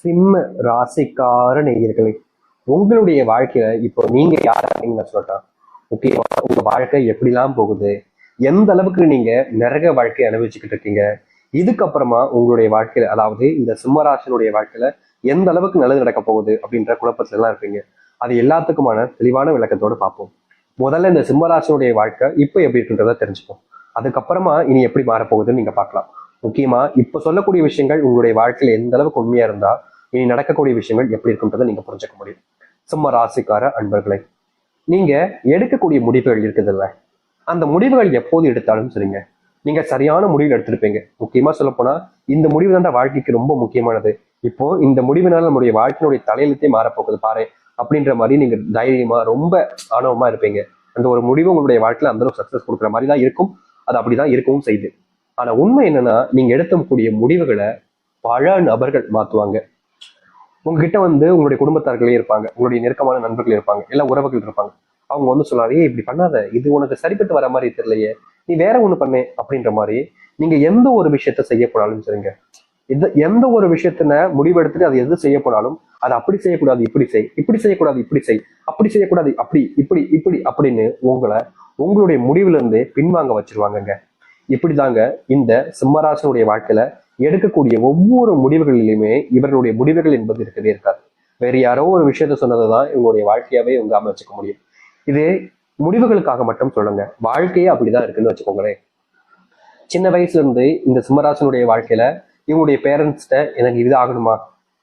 சிம்ம ராசிக்கார நேயர்களே, உங்களுடைய வாழ்க்கையில இப்போ நீங்க யாருன்னு நான் சொல்லட்டா. முக்கியமா உங்க வாழ்க்கை எப்படிலாம் போகுது, எந்த அளவுக்கு நீங்க நிறைய வாழ்க்கையை அனுபவிச்சுக்கிட்டு இருக்கீங்க, இதுக்கப்புறமா உங்களுடைய வாழ்க்கையில, அதாவது இந்த சிம்மராசினுடைய வாழ்க்கையில எந்த அளவுக்கு நல்லது நடக்க போகுது அப்படின்ற குழப்பத்துல எல்லாம் இருப்பீங்க. அது எல்லாத்துக்குமான தெளிவான விளக்கத்தோடு பார்ப்போம். முதல்ல இந்த சிம்மராசினுடைய வாழ்க்கை இப்போ எப்படி இருக்குன்றத தெரிஞ்சுப்போம். அதுக்கப்புறமா இனி எப்படி மாறப்போகுதுன்னு நீங்க பார்க்கலாம். முக்கியமா இப்ப சொல்லக்கூடிய விஷயங்கள் உங்களுடைய வாழ்க்கையில எந்த அளவுக்கு உண்மையா இருந்தா இனி நடக்கக்கூடிய விஷயங்கள் எப்படி இருக்குன்றதை நீங்க புரிஞ்சுக்க முடியும். சிம்ம ராசிக்கார அன்பர்களை, நீங்க எடுக்கக்கூடிய முடிவுகள் இருக்குதுல்ல, அந்த முடிவுகள் எப்போது எடுத்தாலும் சரிங்க, நீங்க சரியான முடிவு எடுத்திருப்பீங்க. முக்கியமா சொல்ல போனா இந்த முடிவு தான் வாழ்க்கைக்கு ரொம்ப முக்கியமானது. இப்போ இந்த முடிவுனால நம்முடைய வாழ்க்கையினுடைய தலையெழுத்தே மாறப்போகுது பாரு அப்படின்ற மாதிரி நீங்க தைரியமா ரொம்ப ஆணவமா இருப்பீங்க. அந்த ஒரு முடிவு உங்களுடைய வாழ்க்கையில அந்த அளவுக்கு சக்சஸ் கொடுக்குற மாதிரி தான் இருக்கும். அது அப்படிதான் இருக்கவும் செய்யுது. ஆனா உண்மை என்னன்னா, நீங்க எடுக்கக்கூடிய முடிவுகளை பல நபர்கள் மாத்துவாங்க. உங்ககிட்ட உங்களுடைய குடும்பத்தார்களே இருப்பாங்க, உங்களுடைய நெருக்கமான நண்பர்கள் இருப்பாங்க, எல்லா உறவுகள் இருப்பாங்க. அவங்க சொல்லாரு, ஏய் இப்படி பண்ணாத, இது உனக்கு சரிப்பட்டு வர மாதிரி தெரியலையே, நீ வேற ஒண்ணு பண்ணு அப்படின்ற மாதிரி. நீங்க எந்த ஒரு விஷயத்த செய்ய போனாலும் சரிங்க, எந்த ஒரு விஷயத்தின முடிவெடுத்துட்டு அது எது செய்ய போனாலும், அதை அப்படி செய்யக்கூடாது இப்படி செய், இப்படி செய்யக்கூடாது இப்படி செய், அப்படி செய்யக்கூடாது அப்படி இப்படி இப்படி அப்படின்னு உங்களுடைய முடிவுல இருந்து பின்வாங்க வச்சிருவாங்கங்க. இப்படிதாங்க இந்த சிம்மராசனுடைய வாழ்க்கையில எடுக்கக்கூடிய ஒவ்வொரு முடிவுகளிலுமே இவர்களுடைய முடிவுகள் என்பது இருக்கவே இருக்காது. வேற யாரோ ஒரு விஷயத்த சொன்னதுதான் இவங்களுடைய வாழ்க்கையாவே இவங்க அமைச்சுக்க முடியும். இது முடிவுகளுக்காக மட்டும் சொல்லுங்க, வாழ்க்கையே அப்படிதான் இருக்குன்னு வச்சுக்கோங்களேன். சின்ன வயசுல இருந்து இந்த சிம்மராசனுடைய வாழ்க்கையில இவங்களுடைய பேரண்ட்ஸ்ட எனக்கு இது ஆகணுமா,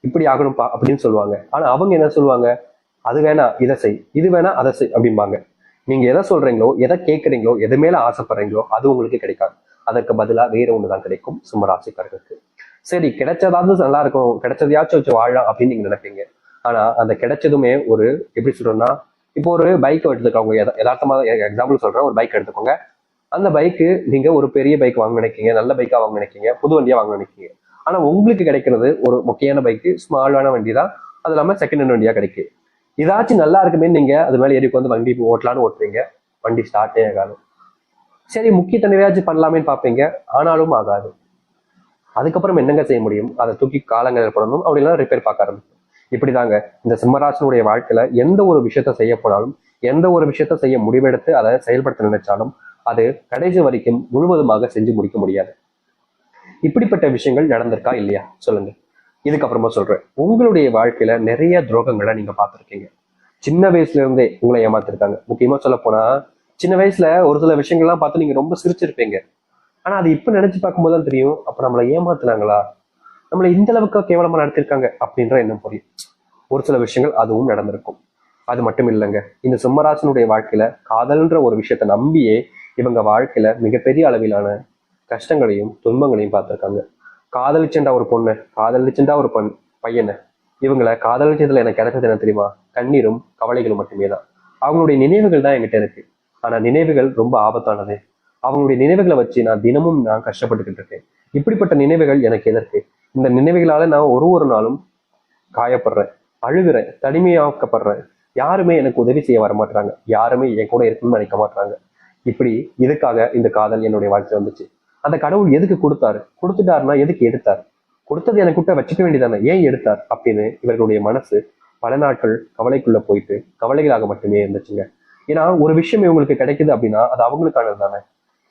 இப்படி ஆகணும்பா அப்படின்னு சொல்லுவாங்க. ஆனா அவங்க என்ன சொல்லுவாங்க, அது வேணா இதை செய், இது வேணா அதை செய் அப்படிம்பாங்க. நீங்க எதை சொல்றீங்களோ, எதை கேட்கறீங்களோ, எது மேல ஆசைப்படுறீங்களோ அது உங்களுக்கு கிடைக்காது. அதற்கு பதிலா வேற ஒண்ணுதான் கிடைக்கும் சிம்மராசிக்காரர்களுக்கு. சரி, கிடைச்சதாவது நல்லா இருக்கும், கிடைச்சதையாச்சும் வச்சு வாழலாம் அப்படின்னு நீங்க நினைப்பீங்க. ஆனா அந்த கிடைச்சதுமே ஒரு எப்படி சொல்றோம்னா, இப்போ ஒரு பைக் எடுத்துக்கோங்க, யதார்த்தமா எக்ஸாம்பிள் சொல்றேன், ஒரு பைக் எடுத்துக்கோங்க. அந்த பைக்கு நீங்க ஒரு பெரிய பைக் வாங்க நினைக்கீங்க, நல்ல பைக்கா வாங்க நினைக்கீங்க, புது வண்டியா வாங்க நினைக்கீங்க. ஆனா உங்களுக்கு கிடைக்கிறது ஒரு முக்கியமான பைக்கு, ஸ்மாலான வண்டி தான். அது இல்லாம செகண்ட் ஹேண்ட் வண்டியா கிடைக்கும். இதாச்சும் நல்லா இருக்குமே நீங்க அது மேல ஏறி வந்து வண்டி ஓட்டலான்னு ஓட்டுறீங்க, வண்டி ஸ்டார்ட்டே ஆகாது. சரி, முக்கிய தடவையாச்சும் பண்ணலாமேன்னு பார்ப்பீங்க, ஆனாலும் ஆகாது. அதுக்கப்புறம் என்னங்க செய்ய முடியும், அதை தூக்கி காலங்கள் போடணும், அப்படிலாம் ரிப்பேர் பார்க்க ஆரம்பிக்கும். இப்படிதாங்க இந்த சிம்மராசனுடைய வாழ்க்கையில எந்த ஒரு விஷயத்த செய்ய போனாலும், எந்த ஒரு விஷயத்த செய்ய முடிவெடுத்து அதை செயல்படுத்த நினைச்சாலும் அது கடைசி வரைக்கும் முழுவதுமாக செஞ்சு முடிக்க முடியாது. இப்படிப்பட்ட விஷயங்கள் நடந்திருக்கா இல்லையா சொல்லுங்க. இதுக்கப்புறமா சொல்றேன், உங்களுடைய வாழ்க்கையில நிறைய துரோகங்களை நீங்க பார்த்திருக்கீங்க. சின்ன வயசுல இருந்தே உங்களை ஏமாத்திருக்காங்க. முக்கியமா சொல்ல போனா சின்ன வயசுல ஒரு சில விஷயங்கள்லாம் பார்த்து நீங்க ரொம்ப சிரிச்சிருப்பீங்க. ஆனா அது இப்ப நினைச்சு பார்க்கும்போது தான் தெரியும், அப்ப நம்மளை ஏமாத்துனாங்களா, நம்மளை இந்த அளவுக்கு கேவலமா நடத்திருக்காங்க அப்படின்ற எண்ணம் புரியும். ஒரு சில விஷயங்கள் அதுவும் நடந்திருக்கும். அது மட்டும் இல்லைங்க, இந்த சிம்மராசனுடைய வாழ்க்கையில காதல்ன்ற ஒரு விஷயத்த நம்பியே இவங்க வாழ்க்கையில மிகப்பெரிய அளவிலான கஷ்டங்களையும் துன்பங்களையும் பார்த்திருக்காங்க. காதலிச்சண்டா ஒரு பொண்ணு, காதலிச்சண்டா ஒரு பையனை, இவங்களை காதலிச்சதுல எனக்கு கிடைச்சது என்ன தெரியுமா, கண்ணீரும் கவலைகளும் மட்டுமே தான். அவங்களுடைய நினைவுகள் தான் என்கிட்ட இருக்கு. ஆனா நினைவுகள் ரொம்ப ஆபத்தானது. அவங்களுடைய நினைவுகளை வச்சு நான் கஷ்டப்பட்டுக்கிட்டு இருக்கேன். இப்படிப்பட்ட நினைவுகள் எனக்கு எதற்கு? இந்த நினைவுகளால நான் ஒரு நாளும் காயப்படுறேன், அழுகிறேன், தனிமையாக்கப்படுறேன். யாருமே எனக்கு உதவி செய்ய வர மாட்டாங்க, யாருமே என் கூட இருக்குன்னு நினைக்க மாட்டாங்க. இப்படி இதுக்காக இந்த காதல் என்னுடைய வாழ்க்கை வந்துச்சு. அந்த கடவுள் எதுக்கு கொடுத்தாரு, கொடுத்துட்டாருன்னா எதுக்கு எடுத்தார், கொடுத்தது எனக்கு கிட்ட வச்சுக்க வேண்டியதானே, ஏன் எடுத்தார் அப்படின்னு இவர்களுடைய மனசு பல நாட்கள் கவலைக்குள்ள போயிட்டு கவலைகளாக மட்டுமே இருந்துச்சுங்க. ஏன்னா ஒரு விஷயம் இவங்களுக்கு கிடைக்குது அப்படின்னா அது அவங்களுக்கானது தானே.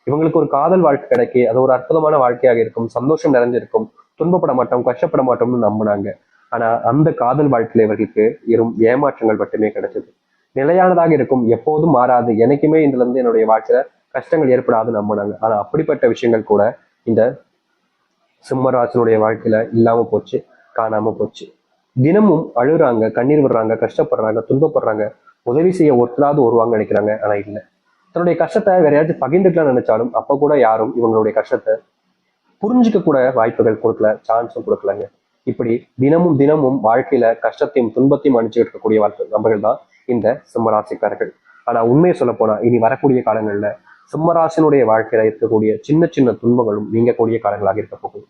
இவங்களுக்கு ஒரு காதல் வாழ்க்கை கிடைக்கி அது ஒரு அற்புதமான வாழ்க்கையாக இருக்கும், சந்தோஷம் நிறைஞ்சிருக்கும், துன்பப்பட மாட்டோம், கஷ்டப்பட மாட்டோம்னு நம்பினாங்க. ஆனா அந்த காதல் வாழ்க்கையில இவர்களுக்கு வெறும் ஏமாற்றங்கள் மட்டுமே கிடைச்சது. நிலையானதாக இருக்கும், எப்போதும் மாறாது, எனக்குமே இதுல இருந்து என்னுடைய வாழ்க்கையில கஷ்டங்கள் ஏற்படாதுன்னு நம்பினாங்க. ஆனா அப்படிப்பட்ட விஷயங்கள் கூட இந்த சிம்மராசனுடைய வாழ்க்கையில இல்லாம போச்சு, காணாம போச்சு. தினமும் அழுறாங்க, கண்ணீர் விடுறாங்க, கஷ்டப்படுறாங்க, துன்பப்படுறாங்க. உதவி செய்ய ஒருத்தராவது வருவாங்க நினைக்கிறாங்க, ஆனா இல்லை. தன்னுடைய கஷ்டத்தை வேற யாராச்சும் பகிர்ந்துக்கலாம் நினைச்சாலும் அப்ப கூட யாரும் இவங்களுடைய கஷ்டத்தை புரிஞ்சுக்க கூட வாய்ப்புகள் கொடுக்கல, சான்ஸும் கொடுக்கலங்க. இப்படி தினமும் தினமும் வாழ்க்கையில கஷ்டத்தையும் துன்பத்தையும் அணிச்சுட்டு இருக்கக்கூடிய நபர்கள் தான் இந்த சிம்மராசிக்காரர்கள். ஆனா உண்மையை சொல்ல போனா இனி வரக்கூடிய காலங்கள்ல சிம்மராசினுடைய வாழ்க்கையில இருக்கக்கூடிய சின்ன சின்ன துன்பங்களும் நீங்கக்கூடிய காலங்களாக இருக்க போகுது.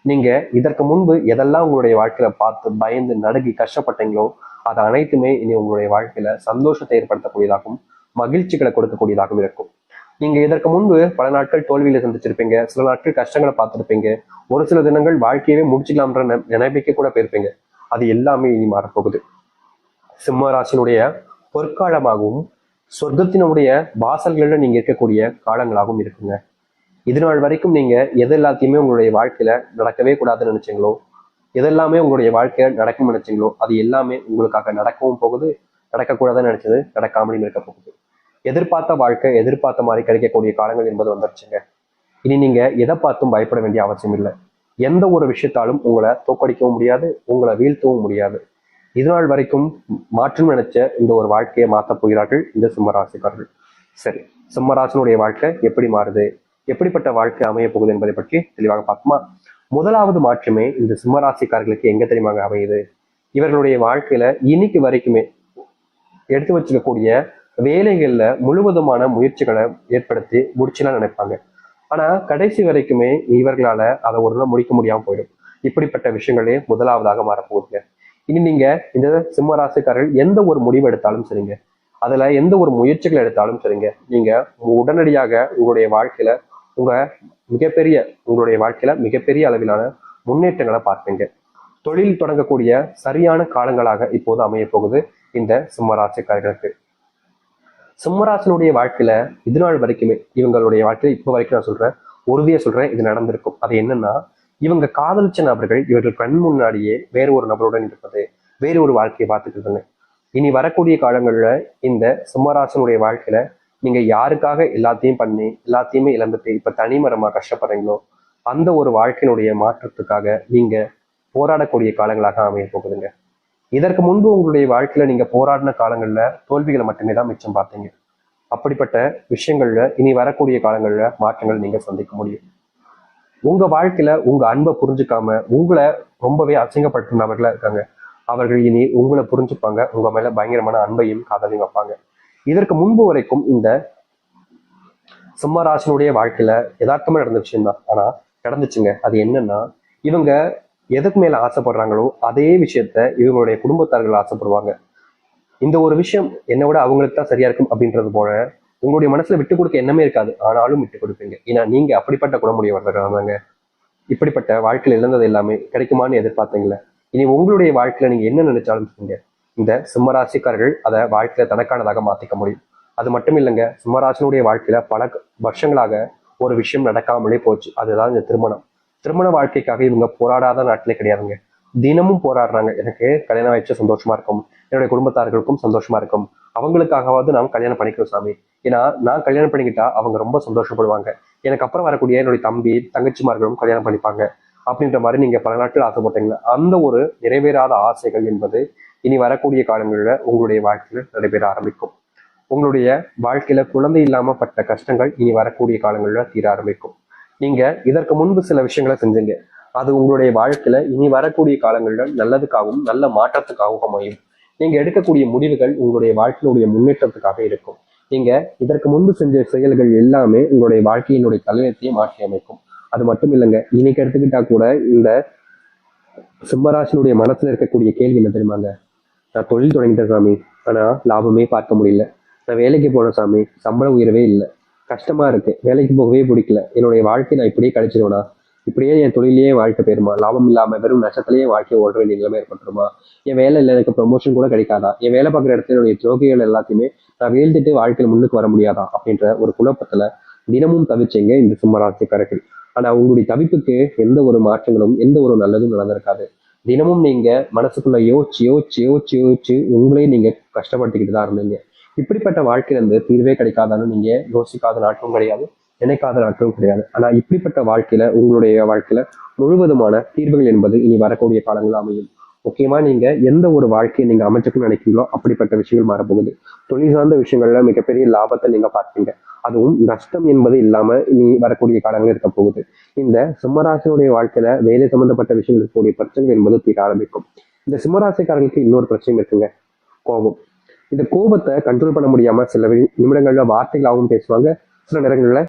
நீங்க இதற்கு முன்பு எதெல்லாம் உங்களுடைய வாழ்க்கையில பார்த்து பயந்து நடுங்கி கஷ்டப்பட்டீங்களோ அது அனைத்துமே இனி உங்களுடைய வாழ்க்கையில சந்தோஷத்தை ஏற்படுத்தக்கூடியதாகவும் மகிழ்ச்சிகளை கொடுக்கக்கூடியதாகவும் இருக்கும். நீங்க இதற்கு முன்பு பல நாட்கள் தோல்வியில சந்திச்சிருப்பீங்க, சில நாட்கள் கஷ்டங்களை பார்த்திருப்பீங்க, ஒரு சில தினங்கள் வாழ்க்கையவே முடிச்சுக்கலாம்ன்ற நினைவுக்கு கூட போயிருப்பீங்க. அது எல்லாமே இனி மாறப்போகுது. சிம்ம ராசினுடைய பொற்காலமாகவும் சொர்க்கத்தினுடைய வாசல்களில் நீங்க இருக்கக்கூடிய காலங்களாகவும் இருக்குங்க. இது நாள் வரைக்கும் நீங்க எது எல்லாத்தையுமே உங்களுடைய வாழ்க்கையில நடக்கவே கூடாதுன்னு நினைச்சீங்களோ, எதெல்லாமே உங்களுடைய வாழ்க்கையை நடக்கும்னு நினைச்சீங்களோ, அது எல்லாமே உங்களுக்காக நடக்கவும் போகுது. நடக்கக்கூடாதுன்னு நினைச்சது நடக்காமலும் இருக்க போகுது. எதிர்பார்த்த வாழ்க்கை எதிர்பார்த்த மாதிரி கிடைக்கக்கூடிய காலங்கள் என்பது வந்துருச்சுங்க. இனி நீங்க எதை பார்த்தும் பயப்பட வேண்டிய அவசியம் இல்லை. எந்த ஒரு விஷயத்தாலும் உங்களை தோக்கடிக்கவும் முடியாது, உங்களை வீழ்த்தவும் முடியாது. இது நாள் வரைக்கும் மாற்றம் நினைச்ச இந்த ஒரு வாழ்க்கையை மாற்றப் போகிறார்கள் இந்த சிம்மராசிக்காரர்கள். சரி, சிம்மராசினுடைய வாழ்க்கை எப்படி மாறுது, எப்படிப்பட்ட வாழ்க்கை அமைய போகுது என்பதை பற்றி தெளிவாக பார்ப்போமா? முதலாவது மாற்றமே இந்த சிம்மராசிக்காரர்களுக்கு எங்க தெரியுமாங்க அமையுது? இவர்களுடைய வாழ்க்கையில இன்னைக்கு வரைக்குமே எடுத்து வச்சுக்கக்கூடிய வேலைகள்ல முழுவதுமான முயற்சிகளை ஏற்படுத்தி முடிச்சுலாம் நினைப்பாங்க. ஆனா கடைசி வரைக்குமே இவர்களால அதை ஒரு நாள் முடிக்க முடியாம போயிடும். இப்படிப்பட்ட விஷயங்களே முதலாவதாக மாறப்போகுதுங்க. இனி நீங்க இந்த சிம்ம ராசிக்காரர்கள் எந்த ஒரு முடிவு எடுத்தாலும் சரிங்க, அதுல எந்த ஒரு முயற்சிகள் எடுத்தாலும் சரிங்க, நீங்க உடனடியாக உங்களுடைய வாழ்க்கையில உங்களுடைய வாழ்க்கையில மிகப்பெரிய அளவிலான முன்னேற்றங்களை பார்ப்பீங்க. தொழில் தொடங்கக்கூடிய சரியான காலங்களாக இப்போது அமைய போகுது இந்த சிம்மராசிக்காரர்களுக்கு. சிம்மராசனுடைய வாழ்க்கையில இது நாள் வரைக்குமே இவங்களுடைய வாழ்க்கையில இப்போ வரைக்கும் நான் சொல்றேன், உறுதியா சொல்றேன், இது நடந்திருக்கும். அது என்னன்னா, இவங்க காதலிச்ச நபர்கள் இவர்கள் கண் முன்னாடியே வேற ஒரு நபருடன் இருப்பது, வேறு ஒரு வாழ்க்கையை பார்த்துக்கிறதுன்னு. இனி வரக்கூடிய காலங்கள்ல இந்த சிம்மராசனுடைய வாழ்க்கையில நீங்க யாருக்காக எல்லாத்தையும் பண்ணி எல்லாத்தையுமே இழந்துட்டு இப்ப தனிமரமா கஷ்டப்படுறீங்களோ, அந்த ஒரு வாழ்க்கையினுடைய மாற்றத்துக்காக நீங்க போராடக்கூடிய காலங்களாக அமைய போகுதுங்க. இதற்கு முன்பு உங்களுடைய வாழ்க்கையில நீங்க போராடின காலங்கள்ல தோல்விகளை மட்டுமே தான் மிச்சம் பார்த்தீங்க. அப்படிப்பட்ட விஷயங்கள்ல இனி வரக்கூடிய காலங்கள்ல மாற்றங்கள் நீங்க சந்திக்க முடியும். உங்க வாழ்க்கையில உங்க அன்பை புரிஞ்சுக்காம உங்களை ரொம்பவே அசிங்கப்படுத்தினவர்களா இருக்காங்க. அவர்கள் இனி உங்களை புரிஞ்சுப்பாங்க, உங்க மேல பயங்கரமான அன்பையும் காதலையும் வைப்பாங்க. இதற்கு முன்பு வரைக்கும் இந்த சிம்மராசனுடைய வாழ்க்கையில யதார்த்தமா நடந்த விஷயம் தான், ஆனா நடந்துச்சுங்க. அது என்னன்னா, இவங்க எதுக்கு மேல ஆசைப்படுறாங்களோ அதே விஷயத்த இவங்களுடைய குடும்பத்தார்கள் ஆசைப்படுவாங்க. இந்த ஒரு விஷயம் என்னை விட அவங்களுக்கு தான் சரியா இருக்கும் அப்படின்றது போல உங்களுடைய மனசுல விட்டு கொடுக்க எண்ணமே இருக்காது, ஆனாலும் விட்டு கொடுப்பீங்க. ஏன்னா நீங்க அப்படிப்பட்ட குணமுடையவர்கள் தாங்க. இப்படிப்பட்ட வாழ்க்கையில் இழந்தது எல்லாமே கிடைக்குமான்னு எதிர்பார்த்தீங்களே, இனி உங்களுடைய வாழ்க்கையில நீங்க என்ன நினைச்சாலும் சொல்லுங்க, இந்த சிம்மராசிக்காரர்கள் அதை வாழ்க்கையில தனக்கானதாக மாத்திக்க முடியும். அது மட்டும் இல்லைங்க, சிம்மராசினுடைய வாழ்க்கையில பல வருஷங்களாக ஒரு விஷயம் நடக்காமலே போச்சு. அதுதான் இந்த திருமணம். திருமண வாழ்க்கைக்காக இவங்க போராடாத நாட்டிலே கிடையாதுங்க. தினமும் போராடுறாங்க. எனக்கு கல்யாணம் ஆயிடுச்சு சந்தோஷமா இருக்கும், என்னுடைய குடும்பத்தார்களுக்கும் சந்தோஷமா இருக்கும், அவங்களுக்காகவாவது நாம் கல்யாணம் பண்ணிக்கிறோம் சாமி. ஏன்னா நான் கல்யாணம் பண்ணிக்கிட்டா அவங்க ரொம்ப சந்தோஷப்படுவாங்க, எனக்கு அப்புறம் வரக்கூடிய என்னுடைய தம்பி தங்கச்சிமார்களும் கல்யாணம் பண்ணிப்பாங்க அப்படின்ற மாதிரி நீங்க பல நாட்கள் ஆசைப்பட்டீங்களா, அந்த ஒரு நிறைவேறாத ஆசைகள் என்பது இனி வரக்கூடிய காலங்களில் உங்களுடைய வாழ்க்கையில நடைபெற ஆரம்பிக்கும். உங்களுடைய வாழ்க்கையில குழந்தை இல்லாம பட்ட கஷ்டங்கள் இனி வரக்கூடிய காலங்களில் தீர ஆரம்பிக்கும். நீங்க இதற்கு முன்பு சில விஷயங்களை செஞ்சீங்க, அது உங்களுடைய வாழ்க்கையில இனி வரக்கூடிய காலங்களில் நல்லதுக்காகவும் நல்ல மாற்றத்துக்காகவும் அமையும். நீங்க எடுக்கக்கூடிய முடிவுகள் உங்களுடைய வாழ்க்கையினுடைய முன்னேற்றத்துக்காக இருக்கும். நீங்க இதற்கு முன்பு செஞ்ச செயல்கள் எல்லாமே உங்களுடைய வாழ்க்கையினுடைய தலையத்தையே மாற்றி அமைக்கும். அது மட்டும் இல்லைங்க, இன்னைக்கு எடுத்துக்கிட்டா கூட இந்த சிம்மராசினுடைய மனசுல இருக்கக்கூடிய கேள்வி என்ன தெரியுமாங்க? நான் தொழில் தொடங்கிட்டேன் சாமி, ஆனா லாபமே பார்க்க முடியல. நான் வேலைக்கு போனேன் சாமி, சம்பள உயர்வே இல்லை, கஷ்டமா இருக்கு, வேலைக்கு போகவே பிடிக்கல, என்னுடைய வாழ்க்கை நான் இப்படியே கழிச்சிருவேனா, இப்படியே என் தொழிலேயே வாழ்க்கை போயிருமா, லாபம் இல்லாம வெறும் நஷ்டத்திலேயே வாழ்க்கையை ஓட வேண்டிய நிலைமை ஏற்பட்டுருமா, என் வேலை இல்லை எனக்கு ப்ரொமோஷன் கூட கிடைக்காதா, என் வேலை பார்க்குற இடத்துல என்னுடைய துரோகிகள் எல்லாத்தையுமே நான் வீழ்ந்துட்டு வாழ்க்கையில் முன்னுக்கு வர முடியாதா அப்படின்ற ஒரு குழப்பத்துல தினமும் தவிச்சீங்க இந்த சிம்மராசிக்காரர்கள். ஆனா உங்களுடைய தவிப்புக்கு எந்த ஒரு மாற்றங்களும் எந்த ஒரு நல்லதும் நடந்திருக்காது. தினமும் நீங்க மனசுக்குள்ள யோசிச்சு யோசிச்சு யோசிச்சு யோசிச்சு உங்களே நீங்க கஷ்டப்படுத்திக்கிட்டு தான் இருந்தீங்க. இப்படிப்பட்ட வாழ்க்கையில இருந்து தீர்வே கிடைக்காதான்னு நீங்க யோசிக்காத நாட்களும் கிடையாது, நினைக்காத நாட்களும் கிடையாது. ஆனா இப்படிப்பட்ட வாழ்க்கையில உங்களுடைய வாழ்க்கையில முழுவதுமான தீர்வுகள் என்பது இனி வரக்கூடிய காலங்கள் அமையும். முக்கியமா நீங்க எந்த ஒரு வாழ்க்கையை நீங்க அமைச்சுக்கணும்னு நினைக்கிறீங்களோ அப்படிப்பட்ட விஷயங்கள் மாறப்போகுது. தொழில் சார்ந்த விஷயங்கள்ல மிகப்பெரிய லாபத்தை நீங்க பார்ப்பீங்க. அதுவும் நஷ்டம் என்பது இல்லாம இனி வரக்கூடிய காலங்கள் இருக்க போகுது. இந்த சிம்மராசினுடைய வாழ்க்கையில வேலை சம்பந்தப்பட்ட விஷயங்கள் இருக்கக்கூடிய பிரச்சனைகள் என்பது தீர ஆரம்பிக்கும். இந்த சிம்மராசிக்காரங்களுக்கு இன்னொரு பிரச்சனை இருக்குங்க, கோபம். இந்த கோபத்தை கண்ட்ரோல் பண்ண முடியாம சில நிமிடங்கள்ல வார்த்தைகளாகவும் பேசுவாங்க, சில நேரங்கள்ல